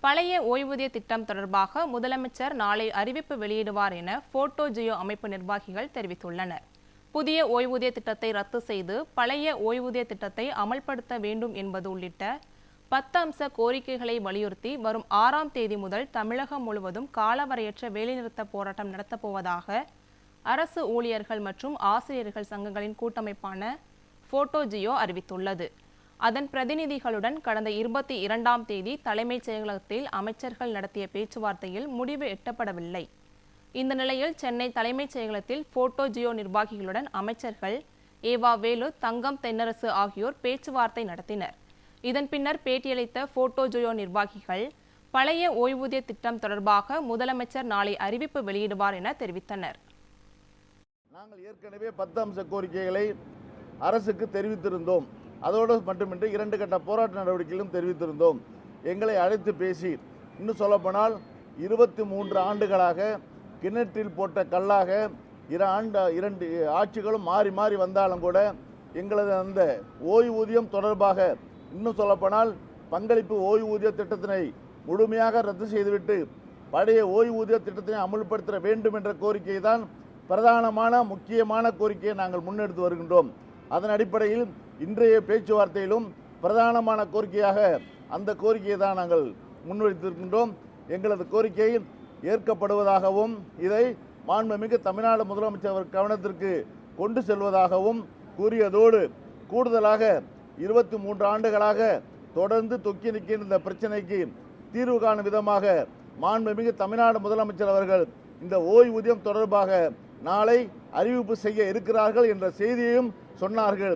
பழைய ஓய்வூதிய திட்டம் தொடர்பாக முதலமைச்சர் நாளை அறிவிப்பு வெளியிடுவார் என போட்டோ ஜியோ அமைப்பு நிர்வாகிகள் தெரிவித்துள்ளனர். புதிய ஓய்வூதிய திட்டத்தை ரத்து செய்து பழைய ஓய்வூதிய திட்டத்தை அமல்படுத்த வேண்டும் என்பது உள்ளிட்ட 10 அம்ச கோரிக்கைகளை வலியுறுத்தி வரும் 6ஆம் தேதி முதல் தமிழகம் முழுவதும் காலவரையற்ற வேலைநிறுத்த போராட்டம் நடத்தப்போவதாக அரசு ஊழியர்கள் மற்றும் ஆசிரியர்கள் சங்கங்களின் கூட்டமைப்பான போட்டோ ஜியோ அறிவித்துள்ளது. அதன் பிரதிநிதிகளுடன் கடந்த 22ஆம் தேதி தலைமைச் செயலகத்தில் அமைச்சர்கள் நடத்திய பேச்சுவார்த்தையில் முடிவு எட்டப்படவில்லை. இந்த நிலையில் சென்னை தலைமைச் செயலகத்தில் போட்டோ ஜியோ நிர்வாகிகளுடன் அமைச்சர்கள் ஏவா வேலு, தங்கம் தென்னரசு ஆகியோர் பேச்சுவார்த்தை நடத்தினர். இதன் பின்னர் பேட்டியளித்த போட்டோ ஜியோ நிர்வாகிகள் பழைய ஓய்வூதிய திட்டம் தொடர்பாக முதலமைச்சர் நாளை அறிவிப்பு வெளியிடுவார் என தெரிவித்தனர். நாங்கள் ஏற்கனவே 10 அம்ச கோரிக்கைகளை அரசுக்கு தெரிவித்திருந்தோம். அதோடு மட்டுமின்றி 2 கட்ட போராட்ட நடவடிக்கைகளும் தெரிவித்திருந்தோம். எங்களை அழைத்து பேசி, இன்னும் சொல்லப்போனால் 23 ஆண்டுகளாக கிணற்றில் போட்ட கல்லாக 2 ஆட்சிகளும் மாறி மாறி வந்தாலும் கூட எங்களது அந்த ஓய்வூதியம் தொடர்பாக, இன்னும் சொல்லப்போனால் பங்களிப்பு ஓய்வூதிய திட்டத்தினை முழுமையாக ரத்து செய்துவிட்டு பழைய ஓய்வூதிய திட்டத்தினை அமுல்படுத்த வேண்டும் என்ற கோரிக்கை தான் பிரதானமான முக்கியமான கோரிக்கையை நாங்கள் முன்னெடுத்து வருகின்றோம். அதன் அடிப்படையில் இன்றைய பேச்சுவார்த்தையிலும் பிரதானமான கோரிக்கையாக அந்த கோரிக்கையை தான் நாங்கள் முன்வைத்திருக்கின்றோம். எங்களது கோரிக்கை ஏற்கப்படுவதாகவும் இதை மாண்புமிகு தமிழ்நாடு முதலமைச்சர் கவனத்திற்கு கொண்டு செல்வதாகவும் கூறியதோடு, கூடுதலாக 23 ஆண்டுகளாக தொடர்ந்து தொக்கி நிற்கின்ற இந்த பிரச்சனைக்கு தீர்வு காணும் விதமாக மாண்புமிகு தமிழ்நாடு முதலமைச்சர் அவர்கள் இந்த ஓய்வூதியம் தொடர்பாக நாளை அறிவிப்பு செய்ய இருக்கிறார்கள் என்ற செய்தியையும் சொன்னார்கள்.